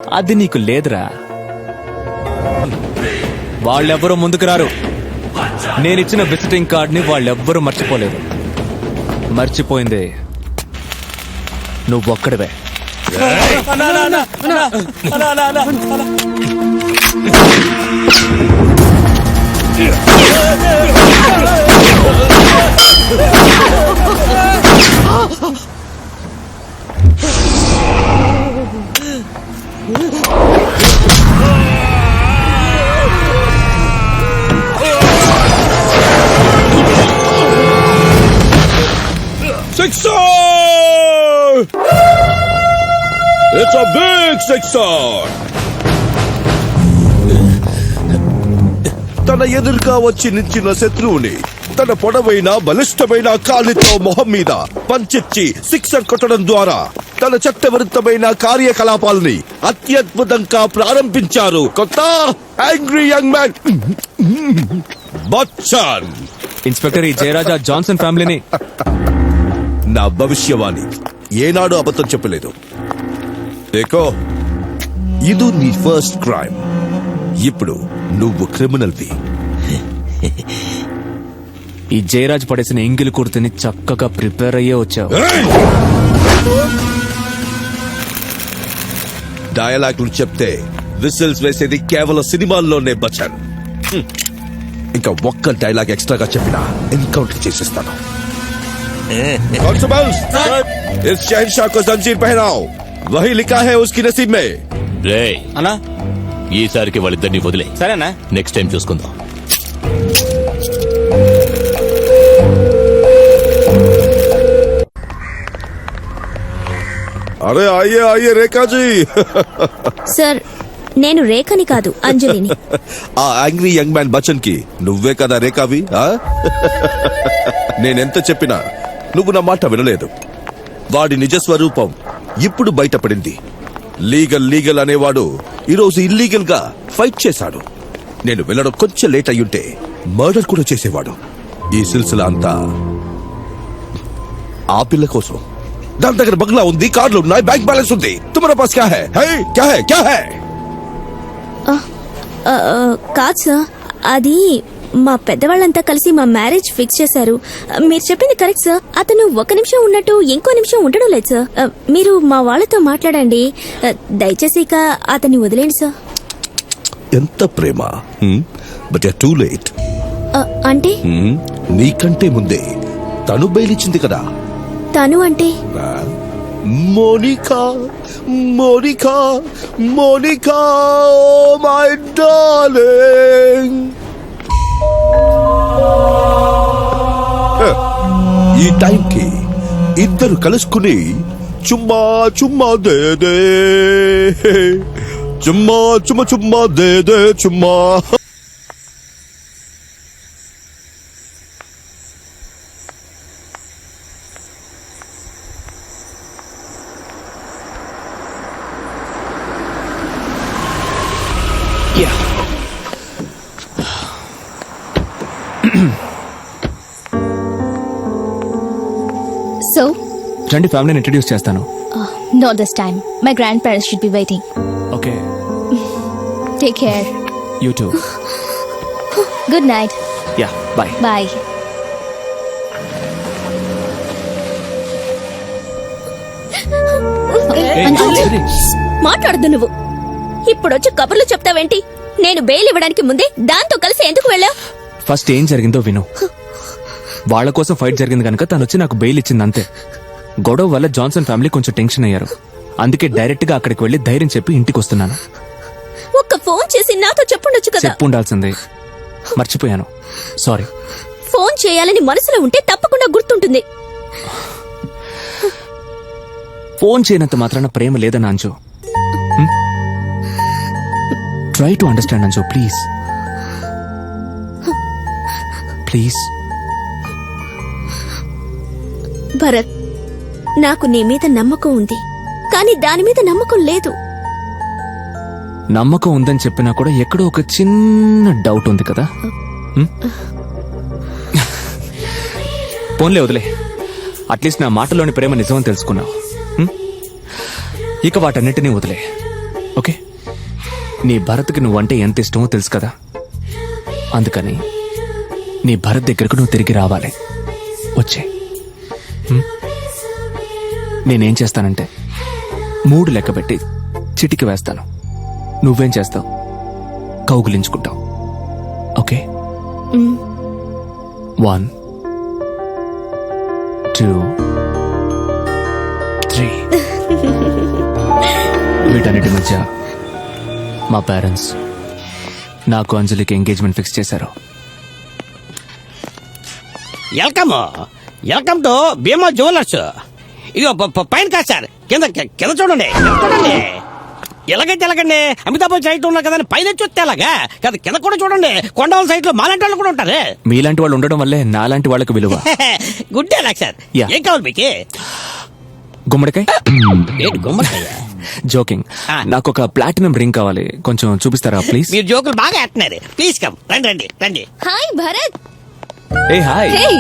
అది నీకు లేదురా. వాళ్ళెవ్వరూ ముందుకు రారు. నేనిచ్చిన విజిటింగ్ కార్డ్ని వాళ్ళెవ్వరూ మర్చిపోలేరు. మర్చిపోయింది నువ్వొక్కడివే. Sixer! It's a big sixer! తన ఎదురుగా వచ్చి నిల్చిన శత్రువుని తన పొడవైన బలిష్టమైన కాలితో మొహం మీద పంచిచ్చి సిక్సర్ కొట్టడం ద్వారా తన చట్టవిరుద్ధమైన కార్యకలాపాలని అత్యద్భుతంగా ప్రారంభించారు కొత్త angry young man Bachchan. Inspector, ఈ జయరాజా జాన్సన్ ఫ్యామిలీని నా భవిష్యవాణి ఏనాడు అబద్ధం చెప్పలేదు. ఏకో ఇది నీ ఫస్ట్ క్రైమ్. ఇప్పుడు నువ్వు క్రిమినల్వి. ఈ జయరాజ్ పడేసిన ఎంగిలి కుర్తిని చక్కగా ప్రిపేర్ అయ్యే వచ్చావు. డయలాగులు చెప్తే విసిల్స్ వేసేది కేవలం సినిమాల్లోనే బచ్చన్. ఇంకా ఒక్క డైలాగ్ ఎక్స్ట్రాగా చెప్పినా ఎన్కౌంటర్ చేసేస్తాను. कांस्टेबल्स, इस शहंशाह को जंजीर पहनाओ. वही लिखा है उसकी नसीब में. రే అన్నా ఈసారికి వాళ్ళిద్దరిని వదిలే. సరేనా? నెక్స్ట్ టైం చూసుకుందాం. अरे आइए आइए रेखा जी. సార్, నేను రేఖని కాదు, అంజలిని. ఆ యాంగ్రీ యంగ్ మ్యాన్ బచ్చన్ కి నువ్వే కదా రేఖావి? నేనెంత చెప్పినా నువ్వు నా మాట వినలేదు. వాడి నిజ స్వరూపం ఇప్పుడు బయటపడింది. లీగల్ అనేవాడు ఈరోజు ఇల్లీగల్ గా ఫైట్ చేశాడు. నేను వెళ్ళడం కొంచెం లేట్ అయ్యుంటే మర్డర్ కూడా చేసేవాడు. ఈ సిల్సిలా అంతా ఆ పిల్ల కోసం. దాని దగ్గర బంగ్లా ఉంది, కార్లు ఉన్నాయి, బ్యాంక్ బ్యాలెన్స్ ఉంది. తుమ్హారా పాస్ క్యా హై? క్యా హై? కాదు సార్, అది మా పెద్దవాళ్ళంతా కలిసి మా మ్యారేజ్ ఫిక్స్ చేశారు. మీరు చెప్పింది కరెక్ట్ సార్. అతను ఒక నిమిషం ఉన్నట్టు ఇంకో నిమిషం ఉండడం లేదు సార్. మీరు మా వాళ్ళతో మాట్లాడండి. దయచేసి ఇక అతన్ని వదిలేండి సార్. ఎంత ప్రేమ! But too late. అంటే నీకంటే ముందే తను బయలిచ్చింది కదా. తను అంటే మోనికా, మోనికా, మోనికా, మై డార్లింగ్. ఈ టైంకి ఇద్దరు కలుసుకుని చుమ్మా చుమ్మా దే దే, చుమ్మా చుమ్మా చుమ్మా దే దే చుమ్మా. So, రండి, ఫ్యామిలీని ఇంట్రడ్యూస్ చేస్తాను. not this time. My grandparents should be waiting. Okay, Take care. You too. Good night. Yeah, bye. Bye. మాట్లాడద్దు నువ్వు. ఇప్పుడొచ్చి కబుర్లు చెప్తావేంటి? నేను బెయిల్ ఇవ్వడానికి ముందే దాంతో కలిసి ఎందుకు వెళ్ళావు? ఫస్ట్ ఏం జరిగిందో విను. వాళ్ళ కోసం ఫైట్ జరిగింది కనుక తను వచ్చి నాకు బెయిల్ ఇచ్చింది, అంతే. గొడవ వల్ల జాన్సన్ ఫ్యామిలీ కొంచెం టెన్షన్ అయ్యారు. అందుకే డైరెక్ట్ గా అక్కడికి వెళ్లి ధైర్యం చెప్పి ఇంటికి వస్తున్నాను. ఒక్క ఫోన్ చేసి నాతో చెప్పుండొచ్చు కదా. చెప్పుండాల్సిందే, మర్చిపోయాను. సారీ. ఫోన్ చేయాలని మనసులో ఉంటే తప్పకుండా గుర్తుంటుంది. ఫోన్ చేయనంత మాత్రాన ప్రేమ లేదని Anju. Try to understand Anju, please please. Bharat, నాకు నీ మీద నమ్మకం ఉంది, కానీ దాని మీద నమ్మకం లేదు. నమ్మకం ఉందని చెప్పినా కూడా ఎక్కడో ఒక చిన్న డౌట్ ఉంది కదా. పోన్లే, వదిలే. అట్లీస్ట్ నా మాటలోని ప్రేమ నిజమని తెలుసుకున్నావు. ఇక వాటన్నిటినీ వదిలే. ఓకే నీ భరత్కి నువ్వంటే ఎంత ఇష్టమో తెలుసు కదా, అందుకని నీ భరత్ దగ్గరకు నువ్వు తిరిగి రావాలి. వచ్చే నేనేం చేస్తానంటే 3 లెక్క పెట్టి చిటికి వేస్తాను. నువ్వేం చేస్తావు? కౌగులించుకుంటావు. ఓకే 1 2 3. వీటన్నిటి మధ్య మా పేరెంట్స్ నాకు అంజలికి ఎంగేజ్మెంట్ ఫిక్స్ చేశారు. Welcome to Bhima jewellers. ఇదిగో పైన కాదు సార్, కింద కింద చూడండి. ఎలాగండి అమితాబ్ సైట్ ఉన్నారు కదా పైన చూస్తే ఎలాగా కదా, కింద కూడా చూడండి. కొండవల సైట్ లో మాలాంటి వాళ్ళు కూడా ఉంటారు. మీలాంటి వాళ్ళు ఉండడం వల్లే నాలాంటి వాళ్ళకి విలువ. Good day luck sir. Yeah. ఏం కావాలి మీకు? గుమ్మడికాయ? ఏంటి గుమ్మడికాయ? జోకింగ్. Ah. నాకు ఒక ప్లాటినం రింగ్ కావాలి, కొంచెం చూపిస్తారా ప్లీజ్? మీరు జోకులు బాగా వేస్తున్నారు. ప్లీజ్ కమ్, రండి. Hi, Bharat. ఏ hi. Hey.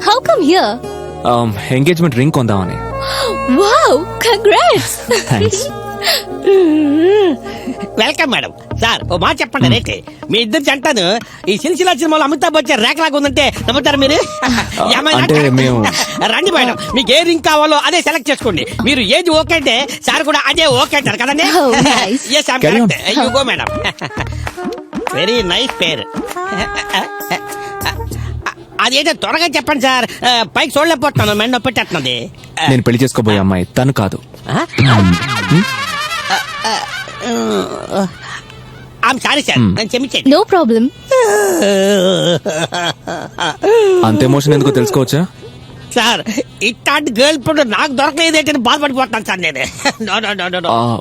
How come here? Engagement ring కొందామని. Wow, congrats. Thanks. Welcome madam. Sir ఓ మాట చెప్పండి రేట్. మీ ఇద్దరు జంటను ఈ సిల్సిలా సినిమాలో అమితాబ్ బచ్చన్ రేఖలాగా ఉందంటే నమ్ముతారు మీరు? ఏమైనా? అంటే మేము రండి మేడం, మీకు ఏ రింగ్ కావాలో అదే సెలెక్ట్ చేసుకోండి. మీరు ఏది ఓకే అంటే సార్ కూడా అదే ఓకే అంటారు కదండి. Oh, nice. Yes I'm Carry on. Correct. You go madam. Very nice పేరు. అదేదో త్వరగా చెప్పండి సార్, పైకి చూడలేకపోతున్నాను, మెండ పెట్టేస్తున్నది. నేను పెళ్లి చేసుకోబోయే అమ్మాయి తను కాదు. ఐమ్ సారీ సార్, నేను క్షమించండి. No problem. Hmm. అంత ఎమోషన్ ఎందుకో తెలుసుకోవచ్చా? సార్ ఇట్లాంటి గర్ల్ ఫ్రెండ్ నాకు దొరకలేదేంటని బాధపడిపోతాను సార్ నేను. No Ah.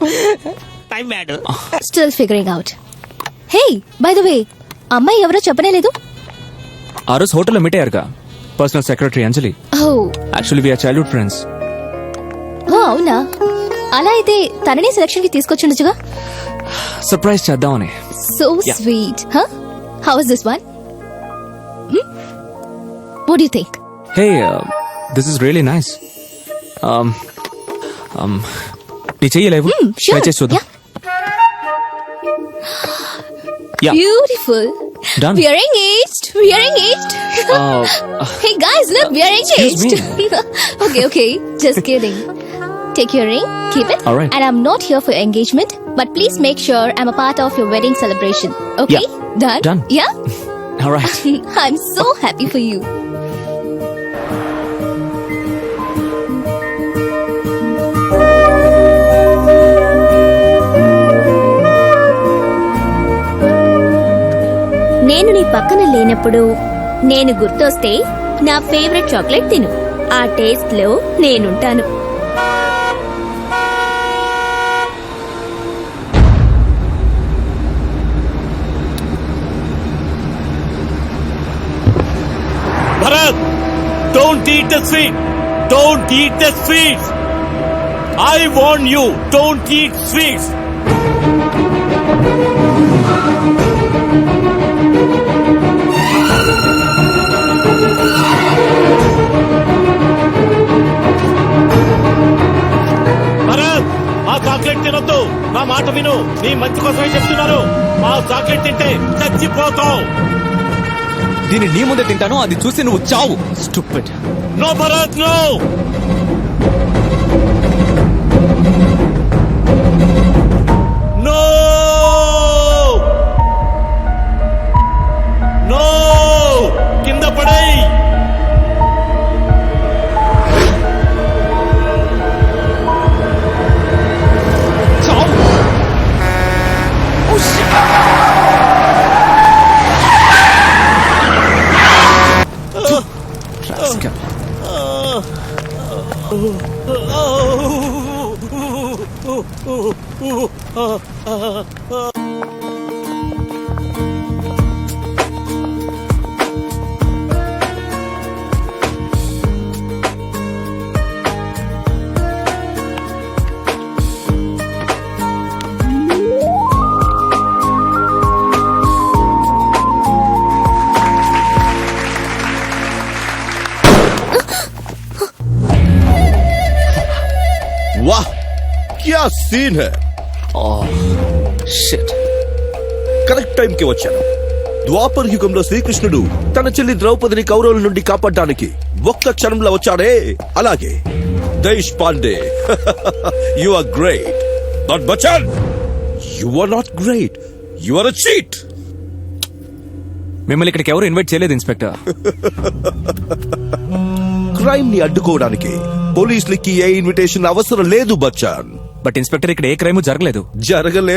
Time bad. Still figuring out. Hey, by the way, అమ్మాయి ఎవరో చెప్పనే లేదు. ఆ రోజు హోటల్లో మీట్ అయ్యారుగా, personal secretary Anjali. Oh, actually we're childhood friends. అవునా? అలా అయితే తనని సెలక్షన్ కి తీసుకొచ్చుండొచ్చుగా. సర్ప్రైజ్ చేద్దామని. So Yeah. sweet. Huh? How is this one? What do you think? Hey this is really nice. నీ చెయ్యి లేవు, Sure. ట్రై చేసి చూద్దాం. Yeah. Yeah. Beautiful. Done. We are engaged. Hey guys, look, we are Excuse engaged. Okay. Just kidding. Take your ring, keep it. All right. And I'm not here for your engagement, but please make sure I'm a part of your wedding celebration. Okay? Yeah. Done. Yeah? All right. I'm so happy for you. నేను నీ పక్కన లేనప్పుడు నేను గుర్తొస్తే నా favourite chocolate తిను. ఆ taste లో నేనుంటాను. Bharat, don't eat the sweet. Don't eat the sweets. I warn you, don't eat sweets. Bharat, ఆ చాక్లెట్ తినొద్దు. నా మాట విను, నీ మంచి కోసమే చెప్తున్నాను. ఆ చాక్లెట్ తింటే చచ్చిపోతావు. దీన్ని నీ ముందే తింటాను, అది చూసి నువ్వు చావు. Stupid. No Bharat, no. No no, కింద పడై. वाह, क्या సీన్ హై షిట్. కరెక్ట్ టైం కి వచ్చాను. ద్వాపర యుగంలో శ్రీకృష్ణుడు తన చెల్లి ద్రౌపదిని కౌరవుల నుండి కాపాడడానికి ఒక్క క్షణంలో వచ్చాడే, అలాగే Deshpande you are great. But Bachchan, you are not great, you are a cheat. మిమ్మల్ని ఇక్కడికి ఎవరు ఇన్వైట్ చేయలేదు ఇన్స్పెక్టర్. క్రైమ్ ని అడ్డుకోవడానికి పోలీసులకి ఏ ఇన్విటేషన్ అవసరం లేదు బచ్చన్. బట్ ఇన్స్పెక్టర్ ఇక్కడ ఏ క్రైమ్ జరగలేదు. జరగలేదు